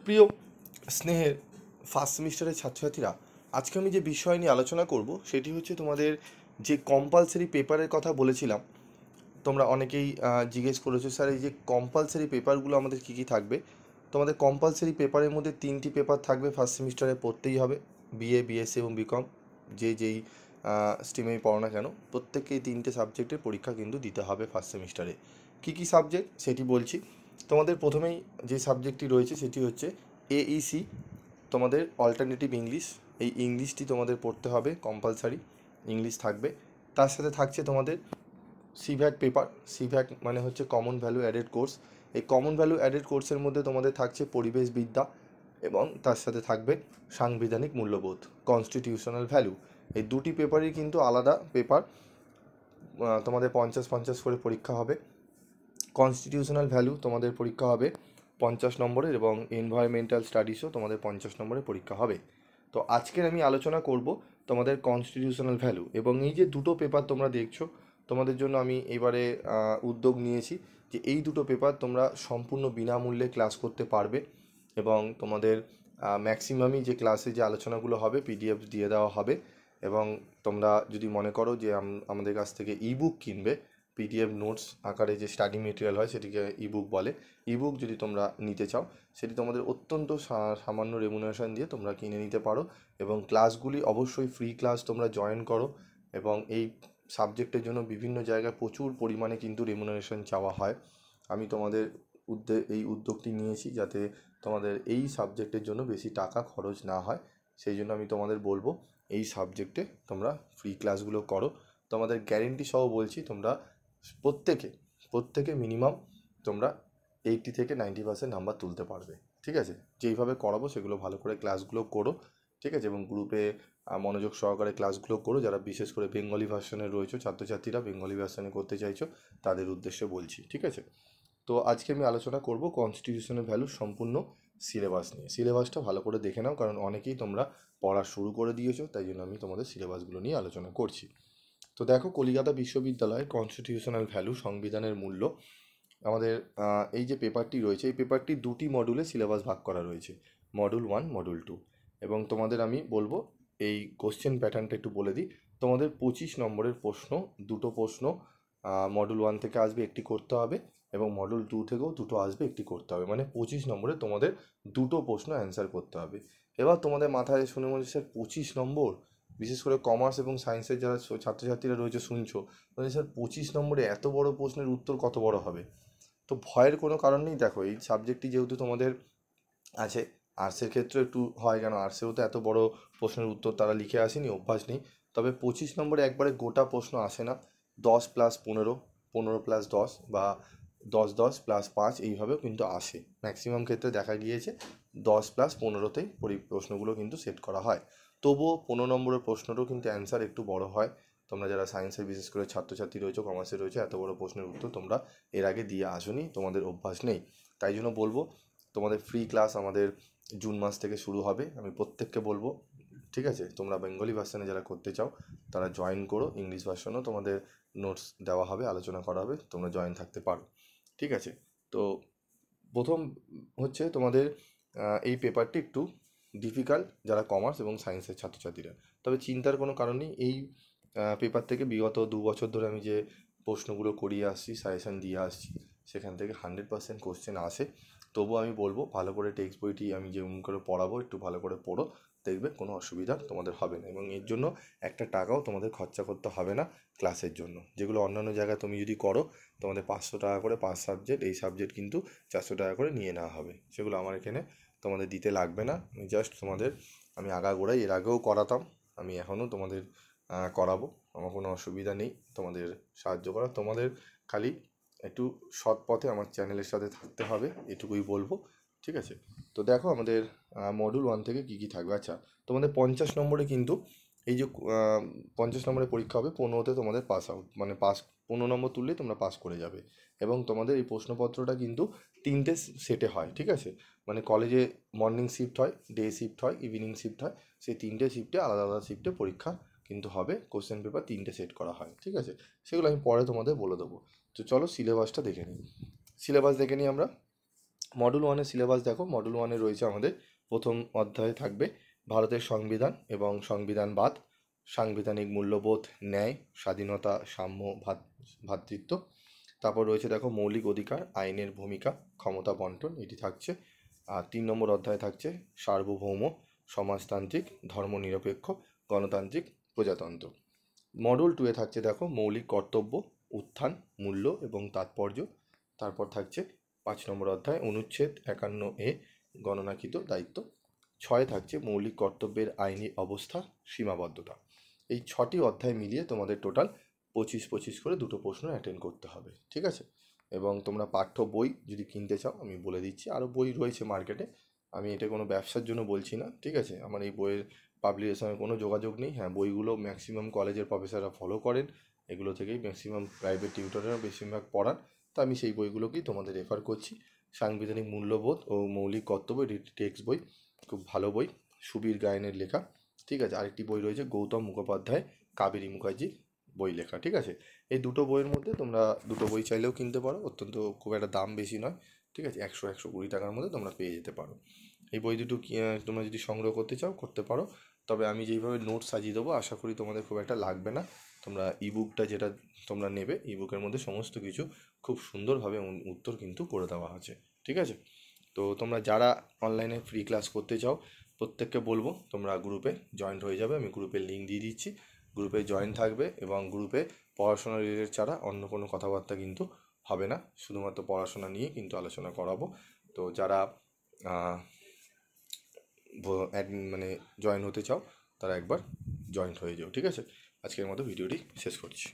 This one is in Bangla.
প্রিয় স্নেহের ফার্স্ট সেমিস্টারের ছাত্রছাত্রীরা, আজকে আমি যে বিষয় নিয়ে আলোচনা করব সেটি হচ্ছে তোমাদের যে কম্পালসারি পেপারের কথা বলেছিলাম। তোমরা অনেকেই জিজ্ঞেস করেছো, স্যার এই যে কম্পালসারি পেপারগুলো আমাদের কী কী থাকবে। তোমাদের কম্পালসারি পেপারের মধ্যে 3টি পেপার থাকবে, ফার্স্ট সেমিস্টারে পড়তেই হবে। বিএ, বিএসসি এবং বিকম যেই স্ট্রিমেই পড়ো না কেন, প্রত্যেককে এই 3টে সাবজেক্টের পরীক্ষা কিন্তু দিতে হবে ফার্স্ট সেমিস্টারে। কী কী সাবজেক্ট সেটি বলছি। তোমাদের প্রথমেই যে সাবজেক্টটি রয়েছে সেটি হচ্ছে এইসি, তোমাদের অল্টারনেটিভ ইংলিশ। এই ইংলিশটি তোমাদের পড়তে হবে, কম্পালসারি ইংলিশ থাকবে। তার সাথে থাকছে তোমাদের সিভ্যাট পেপার। সিভ্যাট মানে হচ্ছে কমন ভ্যালু অ্যাডেড কোর্স। এই কমন ভ্যালু অ্যাডেড কোর্সের মধ্যে তোমাদের থাকছে পরিবেশবিদ্যা এবং তার সাথে থাকবে সাংবিধানিক মূল্যবোধ, কনস্টিটিউশনাল ভ্যালু। এই দুটি পেপারই কিন্তু আলাদা পেপার, তোমাদের 50-50 করে পরীক্ষা হবে। কনস্টিটিউশনাল ভ্যালু তোমাদের পরীক্ষা হবে 50 নম্বরের এবং এনভায়রনমেন্টাল স্টাডিজও তোমাদের 50 নম্বরের পরীক্ষা হবে। তো আজকের আমি আলোচনা করব তোমাদের কনস্টিটিউশনাল ভ্যালু, এবং এই যে দুটো পেপার তোমরা দেখছো, তোমাদের জন্য আমি এবারে উদ্যোগ নিয়েছি যে এই দুটো পেপার তোমরা সম্পূর্ণ বিনামূল্যে ক্লাস করতে পারবে। এবং তোমাদের ম্যাক্সিমামই যে ক্লাসে যে আলোচনাগুলো হবে পিডিএফ দিয়ে দেওয়া হবে। এবং তোমরা যদি মনে করো যে আমাদের কাছ থেকে ইবুক কিনবে, পিডিএফ নোটস আকারে যে স্টাডি মেটেরিয়াল হয় সেটিকে ইবুক বলে, ইবুক যদি তোমরা নিতে চাও সেটি তোমাদের অত্যন্ত সামান্য রেমুনারেশন দিয়ে তোমরা কিনে নিতে পারো। এবং ক্লাসগুলি অবশ্যই ফ্রি ক্লাস, তোমরা জয়েন করো। এবং এই সাবজেক্টের জন্য বিভিন্ন জায়গায় প্রচুর পরিমাণে কিন্তু রেমুনারেশন চাওয়া হয়। আমি তোমাদের এই উদ্যোগটি নিয়েছি যাতে তোমাদের এই সাবজেক্টের জন্য বেশি টাকা খরচ না হয়। সেই জন্য আমি তোমাদের বলবো এই সাবজেক্টে তোমরা ফ্রি ক্লাসগুলো করো। তোমাদের গ্যারেন্টি সহ বলছি, তোমরা প্রত্যেকে মিনিমাম তোমরা 80 থেকে 90% নাম্বার তুলতে পারবে। ঠিক আছে, যেইভাবে করাবো সেগুলো ভালো করে ক্লাসগুলো করো। ঠিক আছে, এবং গ্রুপে মনোযোগ সহকারে ক্লাসগুলো করো। যারা বিশেষ করে বেঙ্গলি ভার্সনে রয়েছে ছাত্রছাত্রীরা, বেঙ্গলি ভার্সনে করতে চাইছো, তাদের উদ্দেশ্যে বলছি। ঠিক আছে, তো আজকে আমি আলোচনা করব কনস্টিটিউশনাল ভ্যালু সম্পূর্ণ সিলেবাস নিয়ে। সিলেবাসটা ভালো করে দেখে নাও, কারণ অনেকেই তোমরা পড়া শুরু করে দিয়েছো, তাই জন্য আমি তোমাদের সিলেবাসগুলো নিয়ে আলোচনা করছি। তো দেখো, কলকাতা বিশ্ববিদ্যালয় কনস্টিটিউশনাল ভ্যালু সংবিধানের মূল্য, আমাদের এই যে পেপারটি রয়েছে, এই পেপারটি দুটি মডিউলে সিলেবাস ভাগ করা রয়েছে, মডিউল 1, মডিউল 2। এবং তোমাদের আমি বলবো এই কোশ্চেন প্যাটার্নটা একটু বলে দিই। তোমাদের 25 নম্বরের প্রশ্ন, দুটো প্রশ্ন মডিউল 1 থেকে আসবে, একটি করতে হবে, এবং মডিউল 2 থেকেও দুটো আসবে, একটি করতে হবে। মানে 25 নম্বরে তোমাদের দুটো প্রশ্ন অ্যান্সার করতে হবে। এবার তোমাদের মাথায় শুনে মনে হচ্ছে, স্যার 25 নম্বর, বিশেষ করে কমার্স এবং সায়েন্সের যারা ছাত্রছাত্রীরা রয়েছে শুনছো, মানে স্যার 25 নম্বরে এত বড় প্রশ্নের উত্তর কত বড় হবে। তো ভয়ের কোনো কারণ নেই। দেখো, এই সাবজেক্টটি যেহেতু তোমাদের আছে, আর্টসের ক্ষেত্রে একটু হয়, কেন আর্টসেও তো এত বড় প্রশ্নের উত্তর তারা লিখে আসেনি, অভ্যাস নেই। তবে 25 নম্বরে একবারে গোটা প্রশ্ন আসে না, 10 + 15, 15 + 10, বা 10 10 + 5 এইভাবেও কিন্তু আসে। ম্যাক্সিমাম ক্ষেত্রে দেখা গিয়েছে 10 + 15তেই প্রশ্নগুলো কিন্তু সেট করা হয়। তবুও 15 নম্বরের প্রশ্নটাও কিন্তু অ্যান্সার একটু বড় হয়। তোমরা যারা সায়েন্সের বিশেষ করে ছাত্রছাত্রী রয়েছে, কমার্সে রয়েছে, এত বড় প্রশ্নের উত্তর তোমরা এর আগে দিয়ে আসোনি, তোমাদের অভ্যাস নেই। তাই জন্য বলবো, তোমাদের ফ্রি ক্লাস আমাদের জুন মাস থেকে শুরু হবে। আমি প্রত্যেককে বলবো, ঠিক আছে, তোমরা বেঙ্গলি ভার্সনে যারা করতে চাও তারা জয়েন করো। ইংলিশ ভার্সনও তোমাদের নোটস দেওয়া হবে, আলোচনা করা হবে, তোমরা জয়েন থাকতে পারো। ঠিক আছে, তো প্রথম হচ্ছে তোমাদের এই পেপারটি একটু ডিফিকাল্ট যারা কমার্স এবং সায়েন্সের ছাত্রছাত্রীরা। তবে চিন্তার কোনো কারণ নেই, এই পেপার থেকে বিগত 2 বছর ধরে আমি যে প্রশ্নগুলো করিয়ে আসছি, সাজেশান দিয়ে আসছি, সেখান থেকে 100% কোশ্চেন আসে। তবুও আমি বলবো, ভালো করে টেক্সট বইটি আমি যেমন করে পড়াবো একটু ভালো করে পড়ো, দেখবে কোনো অসুবিধা তোমাদের হবে না। এবং এর জন্য একটা টাকাও তোমাদের খরচা করতে হবে না ক্লাসের জন্য। যেগুলো অন্যান্য জায়গায় তুমি যদি করো, তোমাদের 500 টাকা করে 5 সাবজেক্ট, এই সাবজেক্ট কিন্তু 400 টাকা করে নিয়ে নেওয়া হবে। সেগুলো আমার এখানে তোমাদের দিতে লাগবে না। আমি জাস্ট তোমাদের, আমি আগাগোড়াই এর আগেও করাতাম, আমি এখনও তোমাদের করাবো। আমার কোনো অসুবিধা নেই তোমাদের সাহায্য করা। তোমাদের খালি একটু সৎ পথে আমার চ্যানেলের সাথে থাকতে হবে, এটুকুই বলবো। ঠিক আছে, তো দেখো আমাদের মডিউল 1 থেকে কী কী থাকবে। আচ্ছা, তোমাদের 50 নম্বরে কিন্তু এই যে 50 নম্বরের পরীক্ষা হবে, 15তে তোমাদের পাস আউট, মানে 15 নম্বর তুললেই তোমরা পাস করে যাবে। এবং তোমাদের এই প্রশ্নপত্রটা কিন্তু 3টে সেটে হয়। ঠিক আছে, মানে কলেজে মর্নিং শিফট হয়, ডে শিফট হয়, ইভিনিং শিফট হয়, সেই 3টে শিফটে আলাদা আলাদা শিফটে পরীক্ষা কিন্তু হবে। কোশ্চেন পেপার 3টে সেট করা হয়। ঠিক আছে, সেগুলো আমি পরে তোমাদের বলে দেবো। তো চলো সিলেবাসটা দেখে নিই। সিলেবাস দেখে নিই আমরা। মডুল ওয়ানের সিলেবাস দেখো, মডুল ওয়ানে রয়েছে আমাদের প্রথম অধ্যায়ে থাকবে ভারতের সংবিধান এবং সংবিধানবাদ, সাংবিধানিক মূল্যবোধ, ন্যায়, স্বাধীনতা, সাম্য, ভ্রাতৃত্ব। তারপর রয়েছে দেখো মৌলিক অধিকার, আইনের ভূমিকা, ক্ষমতা বন্টন, এটি থাকছে। আর 3 নম্বর অধ্যায়ে থাকছে সার্বভৌম, সমাজতান্ত্রিক, ধর্মনিরপেক্ষ, গণতান্ত্রিক, প্রজাতন্ত্র। মডুল 2-এ থাকছে দেখো মৌলিক কর্তব্য, উত্থান, মূল্য এবং তাৎপর্য। তারপর থাকছে 5 নম্বর অধ্যায় অনুচ্ছেদ 51A, গণনাকৃত দায়িত্ব। 6-এ থাকছে মৌলিক কর্তব্যের আইনি অবস্থা, সীমাবদ্ধতা। এই 6টি অধ্যায় মিলিয়ে তোমাদের টোটাল 25 করে দুটো প্রশ্ন অ্যাটেন্ড করতে হবে, ঠিক আছে? এবং তোমরা পাঠ্য বই যদি কিনতে চাও আমি বলে দিচ্ছি, আরও বই রয়েছে মার্কেটে। আমি এটা কোনো ব্যবসার জন্য বলছি না, ঠিক আছে? আমার এই বইয়ের পাবলিকেশনের কোনো যোগাযোগ নেই। হ্যাঁ, বইগুলো ম্যাক্সিমাম কলেজের প্রফেসররা ফলো করেন, এগুলো থেকেই ম্যাক্সিমাম প্রাইভেট টিউটররা বেশিরভাগ পড়ান। তো আমি সেই বইগুলোকেই তোমাদের রেফার করছি। সাংবিধানিক মূল্যবোধ ও মৌলিক কর্তব্য, এটি টেক্সট বই, খুব ভালো বই, সুবীর গায়েনের লেখা, ঠিক আছে? আরেকটি বই রয়েছে গৌতম মুখোপাধ্যায়, কাবেরী মুখার্জি বই লেখা, ঠিক আছে? এই দুটো বইয়ের মধ্যে তোমরা দুটো বই চাইলেও কিনতে পারো, অত্যন্ত খুব একটা দাম বেশি নয়, ঠিক আছে? 100-120 টাকার মধ্যে তোমরা পেয়ে যেতে পারো। এই বই দুটো তোমরা যদি সংগ্রহ করতে চাও করতে পারো। তবে আমি যেইভাবে নোট সাজিয়ে দেবো আশা করি তোমাদের খুব একটা লাগবে না। তোমরা ইবুকটা যেটা তোমরা নেবে, ইবুকের মধ্যে সমস্ত কিছু খুব সুন্দরভাবে উত্তর কিন্তু করে দেওয়া আছে, ঠিক আছে? তো তোমরা যারা অনলাইনে ফ্রি ক্লাস করতে চাও প্রত্যেককে বলবো তোমরা গ্রুপে জয়েন্ট হয়ে যাবে। আমি গ্রুপের লিঙ্ক দিয়ে দিচ্ছি, গ্রুপে জয়েন থাকবে এবং গ্রুপে পড়াশোনা রিলেটেড ছাড়া অন্য কোনো কথাবার্তা কিন্তু হবে না, শুধুমাত্র পড়াশোনা নিয়ে কিন্তু আলোচনা করাবো। তো যারা মানে জয়েন হতে চাও তারা একবার জয়েন্ট হয়ে যাও, ঠিক আছে? আজকের মতো ভিডিওটি শেষ করছি।